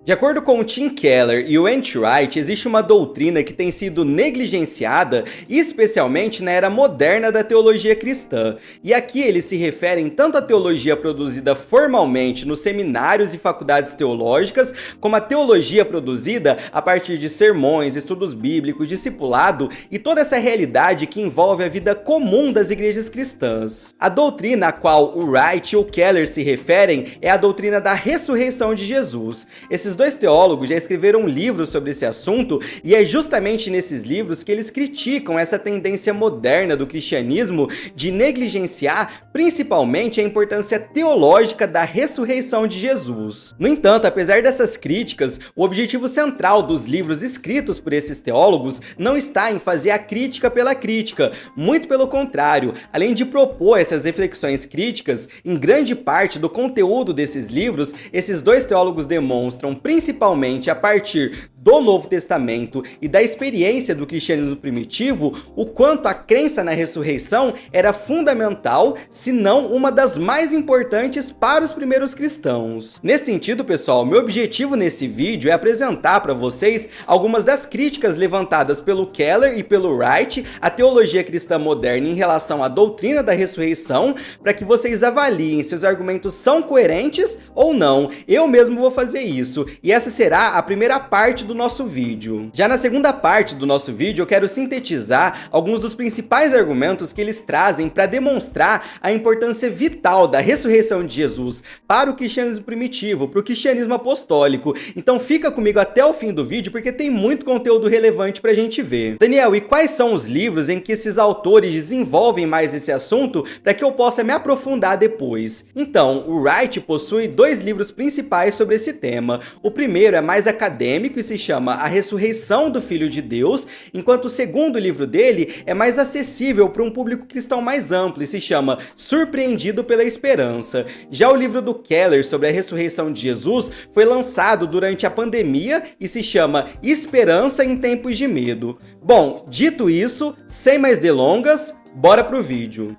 De acordo com o Tim Keller e o N.T. Wright, existe uma doutrina que tem sido negligenciada, especialmente na era moderna da teologia cristã. E aqui eles se referem tanto à teologia produzida formalmente nos seminários e faculdades teológicas, como à teologia produzida a partir de sermões, estudos bíblicos, discipulado e toda essa realidade que envolve a vida comum das igrejas cristãs. A doutrina a qual o Wright e o Keller se referem é a doutrina da ressurreição de Jesus. Esses dois teólogos já escreveram livros sobre esse assunto e é justamente nesses livros que eles criticam essa tendência moderna do cristianismo de negligenciar principalmente a importância teológica da ressurreição de Jesus. No entanto, apesar dessas críticas, o objetivo central dos livros escritos por esses teólogos não está em fazer a crítica pela crítica, muito pelo contrário, além de propor essas reflexões críticas, em grande parte do conteúdo desses livros, esses dois teólogos demonstram principalmente a partir do Novo Testamento e da experiência do cristianismo primitivo, o quanto a crença na ressurreição era fundamental, se não uma das mais importantes para os primeiros cristãos. Nesse sentido, pessoal, meu objetivo nesse vídeo é apresentar para vocês algumas das críticas levantadas pelo Keller e pelo Wright à teologia cristã moderna em relação à doutrina da ressurreição, para que vocês avaliem se os argumentos são coerentes ou não. Eu mesmo vou fazer isso, e essa será a primeira parte do nosso vídeo. Já na segunda parte do nosso vídeo, eu quero sintetizar alguns dos principais argumentos que eles trazem para demonstrar a importância vital da ressurreição de Jesus para o cristianismo primitivo, para o cristianismo apostólico. Então fica comigo até o fim do vídeo, porque tem muito conteúdo relevante para a gente ver. Daniel, e quais são os livros em que esses autores desenvolvem mais esse assunto para que eu possa me aprofundar depois? Então, o Wright possui dois livros principais sobre esse tema. O primeiro é mais acadêmico e se chama A Ressurreição do Filho de Deus, enquanto o segundo livro dele é mais acessível para um público cristão mais amplo e se chama Surpreendido pela Esperança. Já o livro do Keller sobre a ressurreição de Jesus foi lançado durante a pandemia e se chama Esperança em Tempos de Medo. Bom, dito isso, sem mais delongas, bora pro vídeo.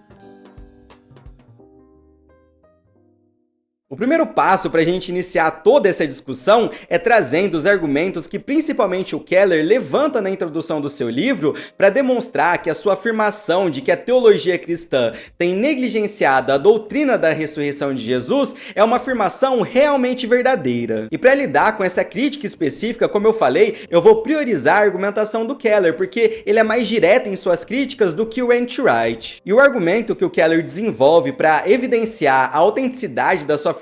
O primeiro passo para a gente iniciar toda essa discussão é trazendo os argumentos que principalmente o Keller levanta na introdução do seu livro para demonstrar que a sua afirmação de que a teologia cristã tem negligenciado a doutrina da ressurreição de Jesus é uma afirmação realmente verdadeira. E para lidar com essa crítica específica, como eu falei, eu vou priorizar a argumentação do Keller, porque ele é mais direto em suas críticas do que o N.T. Wright. E o argumento que o Keller desenvolve para evidenciar a autenticidade da sua afirmação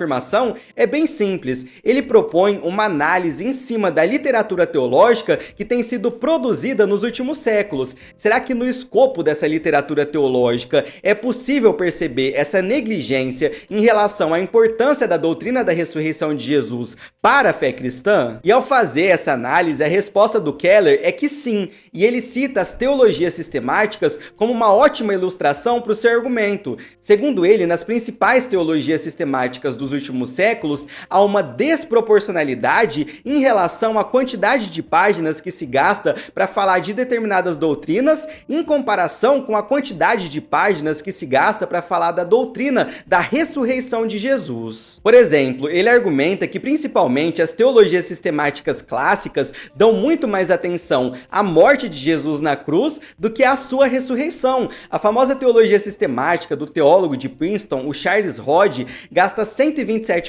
é bem simples. Ele propõe uma análise em cima da literatura teológica que tem sido produzida nos últimos séculos. Será que no escopo dessa literatura teológica é possível perceber essa negligência em relação à importância da doutrina da ressurreição de Jesus para a fé cristã? E ao fazer essa análise, a resposta do Keller é que sim, e ele cita as teologias sistemáticas como uma ótima ilustração para o seu argumento. Segundo ele, nas principais teologias sistemáticas dos últimos séculos, há uma desproporcionalidade em relação à quantidade de páginas que se gasta para falar de determinadas doutrinas em comparação com a quantidade de páginas que se gasta para falar da doutrina da ressurreição de Jesus. Por exemplo, ele argumenta que principalmente as teologias sistemáticas clássicas dão muito mais atenção à morte de Jesus na cruz do que à sua ressurreição. A famosa teologia sistemática do teólogo de Princeton, o Charles Hodge, gasta 127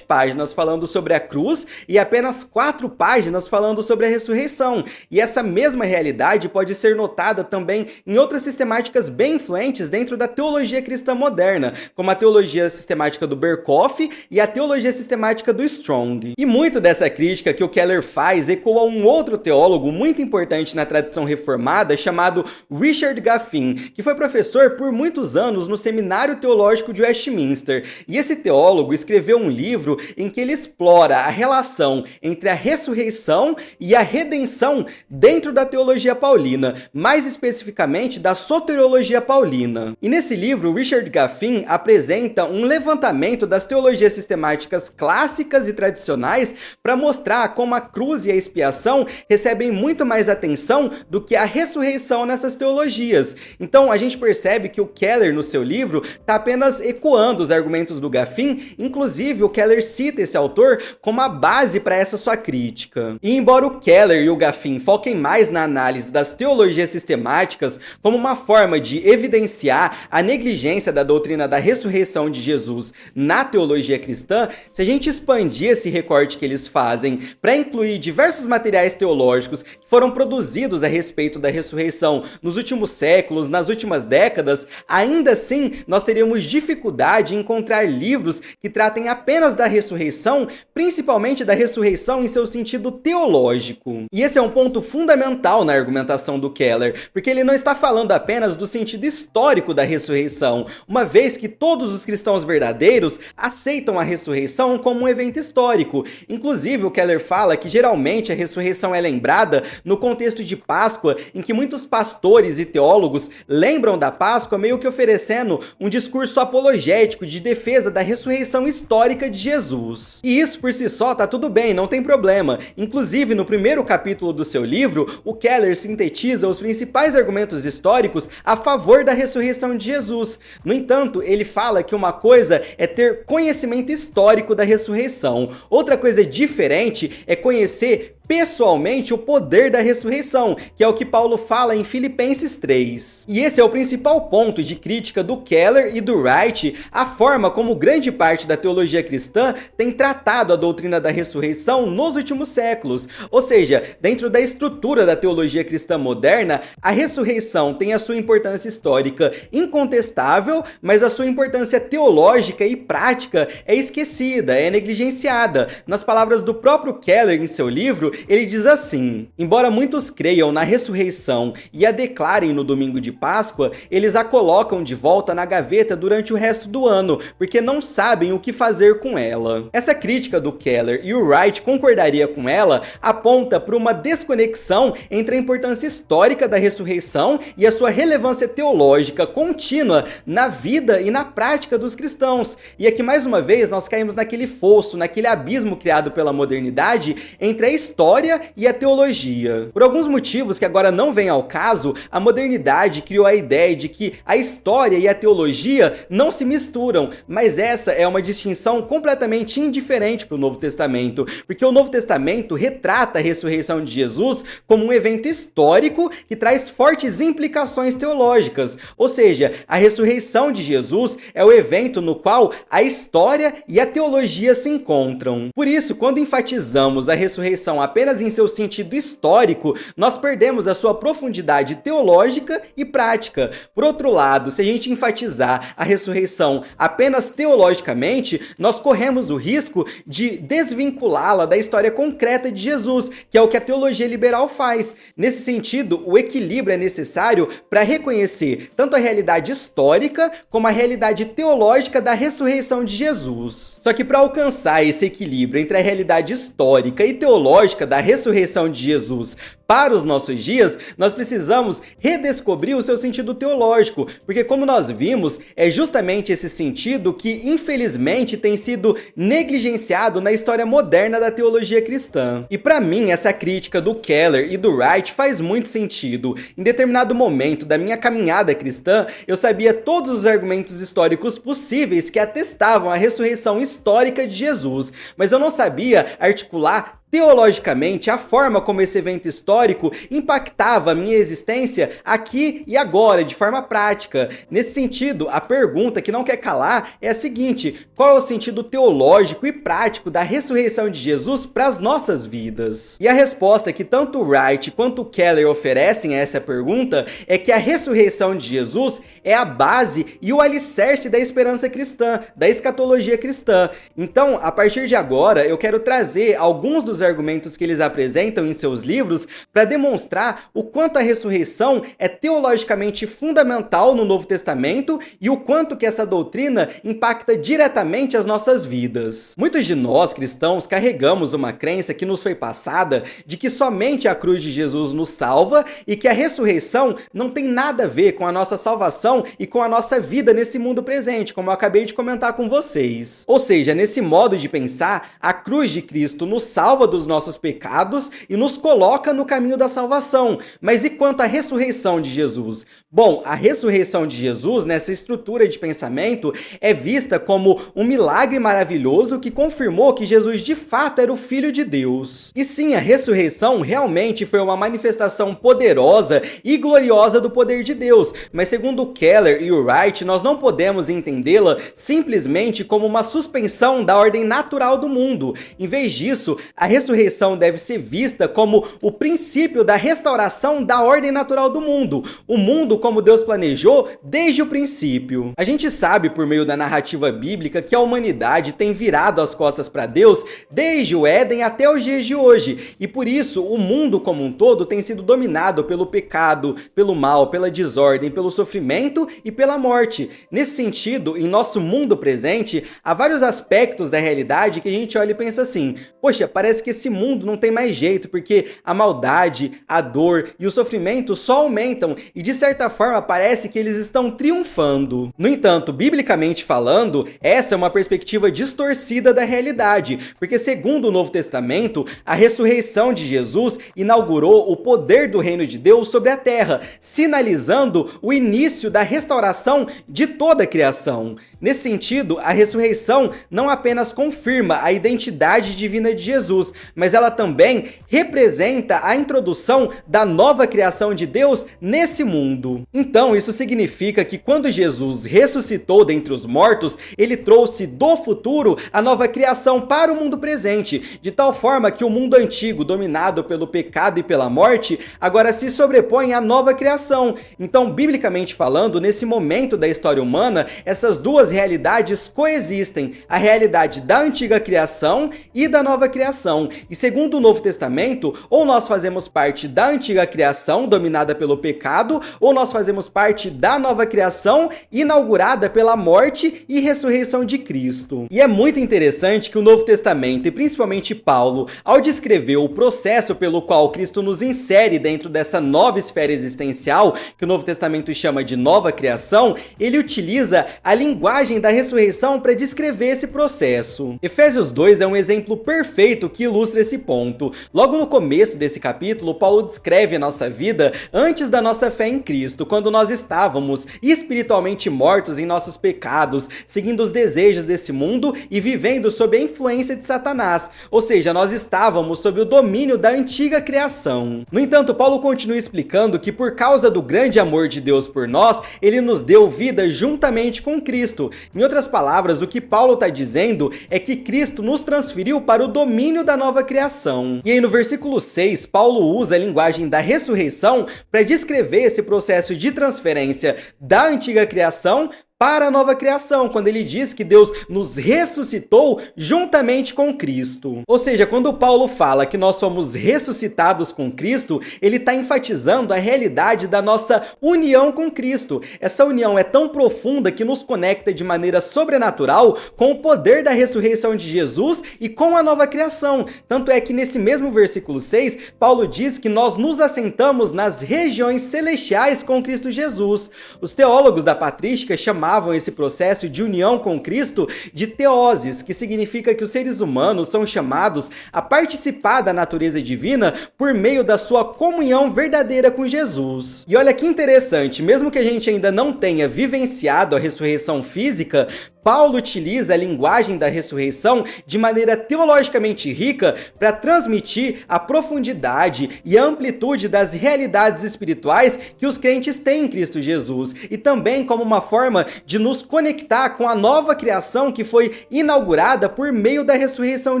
páginas falando sobre a cruz e apenas 4 páginas falando sobre a ressurreição. E essa mesma realidade pode ser notada também em outras sistemáticas bem influentes dentro da teologia cristã moderna, como a teologia sistemática do Berkhof e a teologia sistemática do Strong. E muito dessa crítica que o Keller faz ecoa um outro teólogo muito importante na tradição reformada chamado Richard Gaffin, que foi professor por muitos anos no Seminário Teológico de Westminster. E esse teólogo escreveu um livro em que ele explora a relação entre a ressurreição e a redenção dentro da teologia paulina, mais especificamente da soteriologia paulina. E nesse livro, Richard Gaffin apresenta um levantamento das teologias sistemáticas clássicas e tradicionais para mostrar como a cruz e a expiação recebem muito mais atenção do que a ressurreição nessas teologias. Então a gente percebe que o Keller, no seu livro, está apenas ecoando os argumentos do Gaffin, inclusive Inclusive, o Keller cita esse autor como a base para essa sua crítica. E embora o Keller e o Gaffin foquem mais na análise das teologias sistemáticas como uma forma de evidenciar a negligência da doutrina da ressurreição de Jesus na teologia cristã, se a gente expandir esse recorte que eles fazem para incluir diversos materiais teológicos que foram produzidos a respeito da ressurreição nos últimos séculos, nas últimas décadas, ainda assim nós teríamos dificuldade em encontrar livros que tratem apenas da ressurreição, principalmente da ressurreição em seu sentido teológico. E esse é um ponto fundamental na argumentação do Keller, porque ele não está falando apenas do sentido histórico da ressurreição, uma vez que todos os cristãos verdadeiros aceitam a ressurreição como um evento histórico. Inclusive, o Keller fala que geralmente a ressurreição é lembrada no contexto de Páscoa, em que muitos pastores e teólogos lembram da Páscoa meio que oferecendo um discurso apologético de defesa da ressurreição histórica de Jesus. E isso por si só tá tudo bem, não tem problema. Inclusive, no primeiro capítulo do seu livro, o Keller sintetiza os principais argumentos históricos a favor da ressurreição de Jesus. No entanto, ele fala que uma coisa é ter conhecimento histórico da ressurreição, outra coisa diferente é conhecer pessoalmente o poder da ressurreição, que é o que Paulo fala em Filipenses 3. E esse é o principal ponto de crítica do Keller e do Wright, a forma como grande parte da teologia cristã tem tratado a doutrina da ressurreição nos últimos séculos. Ou seja, dentro da estrutura da teologia cristã moderna, a ressurreição tem a sua importância histórica incontestável, mas a sua importância teológica e prática é esquecida, é negligenciada. Nas palavras do próprio Keller em seu livro, ele diz assim: embora muitos creiam na ressurreição e a declarem no domingo de Páscoa, eles a colocam de volta na gaveta durante o resto do ano, porque não sabem o que fazer com ela. Essa crítica do Keller, e o Wright concordaria com ela, aponta para uma desconexão entre a importância histórica da ressurreição e a sua relevância teológica contínua na vida e na prática dos cristãos. E aqui mais uma vez nós caímos naquele fosso, naquele abismo criado pela modernidade entre a história e a teologia. Por alguns motivos que agora não vêm ao caso, a modernidade criou a ideia de que a história e a teologia não se misturam, mas essa é uma distinção completamente indiferente para o Novo Testamento, porque o Novo Testamento retrata a ressurreição de Jesus como um evento histórico que traz fortes implicações teológicas, ou seja, a ressurreição de Jesus é o evento no qual a história e a teologia se encontram. Por isso, quando enfatizamos a ressurreição apenas em seu sentido histórico, nós perdemos a sua profundidade teológica e prática. Por outro lado, se a gente enfatizar a ressurreição apenas teologicamente, nós corremos o risco de desvinculá-la da história concreta de Jesus, que é o que a teologia liberal faz. Nesse sentido, o equilíbrio é necessário para reconhecer tanto a realidade histórica como a realidade teológica da ressurreição de Jesus. Só que para alcançar esse equilíbrio entre a realidade histórica e teológica da ressurreição de Jesus para os nossos dias, nós precisamos redescobrir o seu sentido teológico, porque como nós vimos, é justamente esse sentido que infelizmente tem sido negligenciado na história moderna da teologia cristã. E para mim, essa crítica do Keller e do Wright faz muito sentido. Em determinado momento da minha caminhada cristã, eu sabia todos os argumentos históricos possíveis que atestavam a ressurreição histórica de Jesus, mas eu não sabia articular teologicamente a forma como esse evento histórico impactava a minha existência aqui e agora, de forma prática. Nesse sentido, a pergunta que não quer calar é a seguinte: qual é o sentido teológico e prático da ressurreição de Jesus para as nossas vidas? E a resposta que tanto Wright quanto Keller oferecem a essa pergunta é que a ressurreição de Jesus é a base e o alicerce da esperança cristã, da escatologia cristã. Então, a partir de agora, eu quero trazer alguns dos argumentos que eles apresentam em seus livros para demonstrar o quanto a ressurreição é teologicamente fundamental no Novo Testamento e o quanto que essa doutrina impacta diretamente as nossas vidas. Muitos de nós, cristãos, carregamos uma crença que nos foi passada de que somente a cruz de Jesus nos salva e que a ressurreição não tem nada a ver com a nossa salvação e com a nossa vida nesse mundo presente, como eu acabei de comentar com vocês. Ou seja, nesse modo de pensar, a cruz de Cristo nos salva dos nossos pecados e nos coloca no caminho da salvação. Mas e quanto à ressurreição de Jesus? Bom, a ressurreição de Jesus, nessa estrutura de pensamento, é vista como um milagre maravilhoso que confirmou que Jesus de fato era o Filho de Deus. E sim, a ressurreição realmente foi uma manifestação poderosa e gloriosa do poder de Deus, mas segundo Keller e Wright, nós não podemos entendê-la simplesmente como uma suspensão da ordem natural do mundo. Em vez disso, a ressurreição deve ser vista como o princípio da restauração da ordem natural do mundo, o mundo como Deus planejou desde o princípio. A gente sabe por meio da narrativa bíblica que a humanidade tem virado as costas para Deus desde o Éden até os dias de hoje, e por isso o mundo como um todo tem sido dominado pelo pecado, pelo mal, pela desordem, pelo sofrimento e pela morte. Nesse sentido, em nosso mundo presente, há vários aspectos da realidade que a gente olha e pensa assim: poxa, parece que esse mundo não tem mais jeito, porque a maldade, a dor e o sofrimento só aumentam e de certa forma parece que eles estão triunfando. No entanto, biblicamente falando, essa é uma perspectiva distorcida da realidade, porque segundo o Novo Testamento, a ressurreição de Jesus inaugurou o poder do reino de Deus sobre a terra, sinalizando o início da restauração de toda a criação. Nesse sentido, a ressurreição não apenas confirma a identidade divina de Jesus, mas ela também representa a introdução da nova criação de Deus nesse mundo. Então, isso significa que quando Jesus ressuscitou dentre os mortos, ele trouxe do futuro a nova criação para o mundo presente, de tal forma que o mundo antigo, dominado pelo pecado e pela morte, agora se sobrepõe à nova criação. Então, biblicamente falando, nesse momento da história humana, essas duas realidades coexistem, a realidade da antiga criação e da nova criação. E segundo o Novo Testamento, ou nós fazemos parte da antiga criação, dominada pelo pecado, ou nós fazemos parte da nova criação, inaugurada pela morte e ressurreição de Cristo. E é muito interessante que o Novo Testamento, e principalmente Paulo, ao descrever o processo pelo qual Cristo nos insere dentro dessa nova esfera existencial, que o Novo Testamento chama de nova criação, ele utiliza a linguagem da ressurreição para descrever esse processo. Efésios 2 é um exemplo perfeito que ilustra esse ponto. Logo no começo desse capítulo, Paulo descreve a nossa vida antes da nossa fé em Cristo, quando nós estávamos espiritualmente mortos em nossos pecados, seguindo os desejos desse mundo e vivendo sob a influência de Satanás, ou seja, nós estávamos sob o domínio da antiga criação. No entanto, Paulo continua explicando que por causa do grande amor de Deus por nós, ele nos deu vida juntamente com Cristo. Em outras palavras, o que Paulo está dizendo é que Cristo nos transferiu para o domínio da nova criação. E aí no versículo 6, Paulo usa a linguagem da ressurreição para descrever esse processo de transferência da antiga criação para a nova criação, quando ele diz que Deus nos ressuscitou juntamente com Cristo. Ou seja, quando Paulo fala que nós somos ressuscitados com Cristo, ele está enfatizando a realidade da nossa união com Cristo. Essa união é tão profunda que nos conecta de maneira sobrenatural com o poder da ressurreição de Jesus e com a nova criação. Tanto é que nesse mesmo versículo 6, Paulo diz que nós nos assentamos nas regiões celestiais com Cristo Jesus. Os teólogos da patrística chamavam esse processo de união com Cristo de teoses, que significa que os seres humanos são chamados a participar da natureza divina por meio da sua comunhão verdadeira com Jesus. E olha que interessante, mesmo que a gente ainda não tenha vivenciado a ressurreição física, Paulo utiliza a linguagem da ressurreição de maneira teologicamente rica para transmitir a profundidade e a amplitude das realidades espirituais que os crentes têm em Cristo Jesus, e também como uma forma de nos conectar com a nova criação que foi inaugurada por meio da ressurreição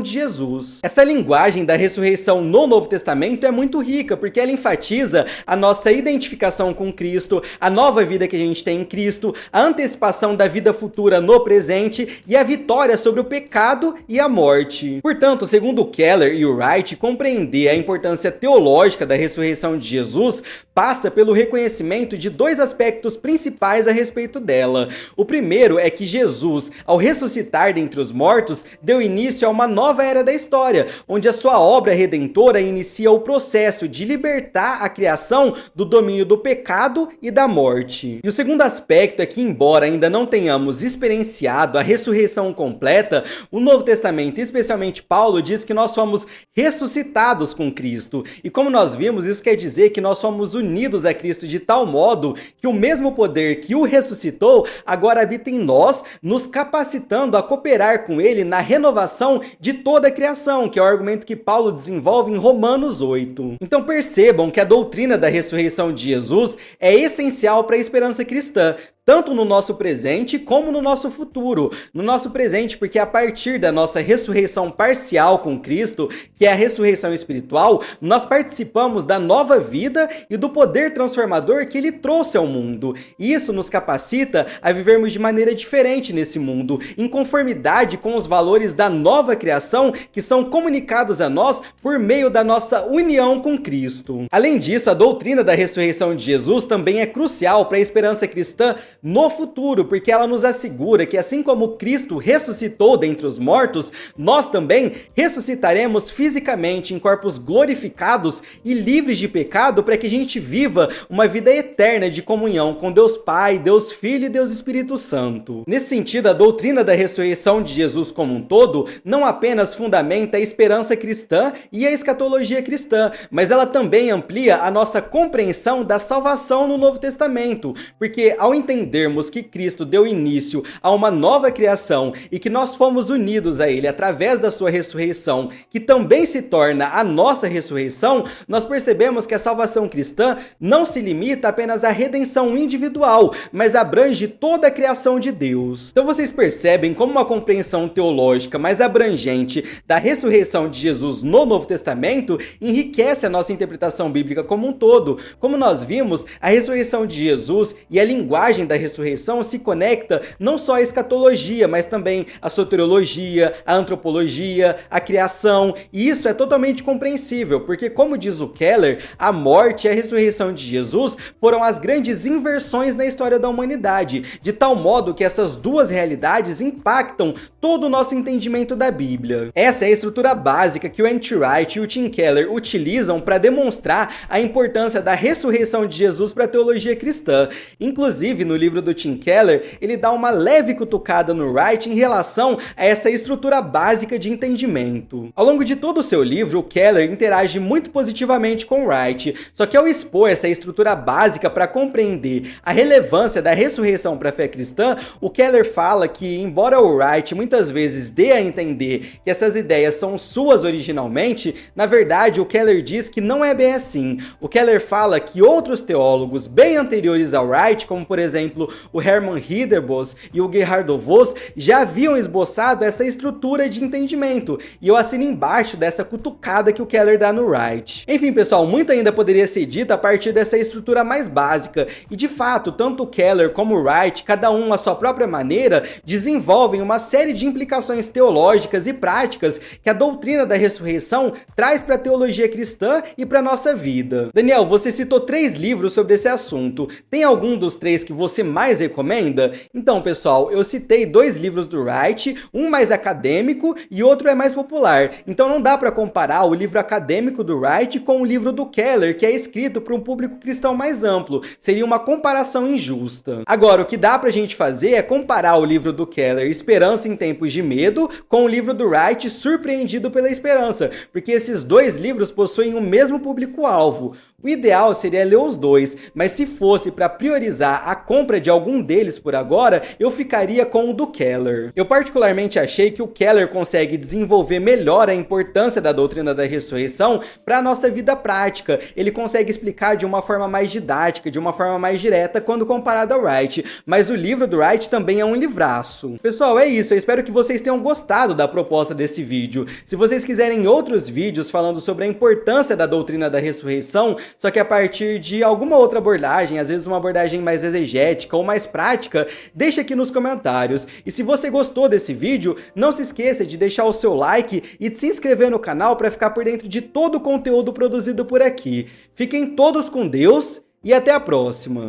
de Jesus. Essa linguagem da ressurreição no Novo Testamento é muito rica, porque ela enfatiza a nossa identificação com Cristo, a nova vida que a gente tem em Cristo, a antecipação da vida futura no presente e a vitória sobre o pecado e a morte. Portanto, segundo Keller e Wright, compreender a importância teológica da ressurreição de Jesus passa pelo reconhecimento de dois aspectos principais a respeito dela. O primeiro é que Jesus, ao ressuscitar dentre os mortos, deu início a uma nova era da história, onde a sua obra redentora inicia o processo de libertar a criação do domínio do pecado e da morte. E o segundo aspecto é que, embora ainda não tenhamos experienciado associado à ressurreição completa, o Novo Testamento, especialmente Paulo, diz que nós somos ressuscitados com Cristo. E como nós vimos, isso quer dizer que nós somos unidos a Cristo de tal modo que o mesmo poder que o ressuscitou agora habita em nós, nos capacitando a cooperar com ele na renovação de toda a criação, que é o argumento que Paulo desenvolve em Romanos 8. Então percebam que a doutrina da ressurreição de Jesus é essencial para a esperança cristã, tanto no nosso presente como no nosso futuro. No nosso presente, porque a partir da nossa ressurreição parcial com Cristo, que é a ressurreição espiritual, nós participamos da nova vida e do poder transformador que ele trouxe ao mundo. E isso nos capacita a vivermos de maneira diferente nesse mundo, em conformidade com os valores da nova criação que são comunicados a nós por meio da nossa união com Cristo. Além disso, a doutrina da ressurreição de Jesus também é crucial para a esperança cristã no futuro, porque ela nos assegura que assim como Cristo ressuscitou dentre os mortos, nós também ressuscitaremos fisicamente em corpos glorificados e livres de pecado para que a gente viva uma vida eterna de comunhão com Deus Pai, Deus Filho e Deus Espírito Santo. Nesse sentido, a doutrina da ressurreição de Jesus como um todo não apenas fundamenta a esperança cristã e a escatologia cristã, mas ela também amplia a nossa compreensão da salvação no Novo Testamento, porque ao entendermos que Cristo deu início a uma nova criação e que nós fomos unidos a ele através da sua ressurreição, que também se torna a nossa ressurreição, nós percebemos que a salvação cristã não se limita apenas à redenção individual, mas abrange toda a criação de Deus. Então vocês percebem como uma compreensão teológica mais abrangente da ressurreição de Jesus no Novo Testamento enriquece a nossa interpretação bíblica como um todo. Como nós vimos, a ressurreição de Jesus e a linguagem da ressurreição se conecta não só à escatologia, mas também à soteriologia, à antropologia, à criação, e isso é totalmente compreensível, porque como diz o Keller, a morte e a ressurreição de Jesus foram as grandes inversões na história da humanidade, de tal modo que essas duas realidades impactam todo o nosso entendimento da Bíblia. Essa é a estrutura básica que o N.T. Wright e o Tim Keller utilizam para demonstrar a importância da ressurreição de Jesus para a teologia cristã. Inclusive, no livro do Tim Keller, ele dá uma leve cutucada no Wright em relação a essa estrutura básica de entendimento. Ao longo de todo o seu livro, o Keller interage muito positivamente com Wright, só que ao expor essa estrutura básica para compreender a relevância da ressurreição para a fé cristã, o Keller fala que, embora o Wright muitas vezes dê a entender que essas ideias são suas originalmente, na verdade o Keller diz que não é bem assim. O Keller fala que outros teólogos bem anteriores ao Wright, como por exemplo o Hermann Ridderbos e o Gerhard Voss, já haviam esboçado essa estrutura de entendimento, e eu assino embaixo dessa cutucada que o Keller dá no Wright. Enfim, pessoal, muito ainda poderia ser dito a partir dessa estrutura mais básica, e de fato, tanto o Keller como o Wright, cada um à sua própria maneira, desenvolvem uma série de implicações teológicas e práticas que a doutrina da ressurreição traz para a teologia cristã e para a nossa vida. Daniel, você citou 3 livros sobre esse assunto. Tem algum dos 3 que você mais recomenda? Então, pessoal, eu citei 2 livros do Wright, um mais acadêmico e outro é mais popular. Então não dá para comparar o livro acadêmico do Wright com o livro do Keller, que é escrito para um público cristão mais amplo. Seria uma comparação injusta. Agora, o que dá pra gente fazer é comparar o livro do Keller, Esperança em Tempos de Medo, com o livro do Wright, Surpreendido pela Esperança, porque esses 2 livros possuem o mesmo público-alvo. O ideal seria ler os 2, mas se fosse para priorizar a compra de algum deles por agora, eu ficaria com o do Keller. Eu particularmente achei que o Keller consegue desenvolver melhor a importância da doutrina da ressurreição para a nossa vida prática. Ele consegue explicar de uma forma mais didática, de uma forma mais direta quando comparado ao Wright, mas o livro do Wright também é um livraço. Pessoal, é isso, eu espero que vocês tenham gostado da proposta desse vídeo. Se vocês quiserem outros vídeos falando sobre a importância da doutrina da ressurreição, só que a partir de alguma outra abordagem, às vezes uma abordagem mais exegética ou mais prática, deixa aqui nos comentários. E se você gostou desse vídeo, não se esqueça de deixar o seu like e de se inscrever no canal para ficar por dentro de todo o conteúdo produzido por aqui. Fiquem todos com Deus e até a próxima!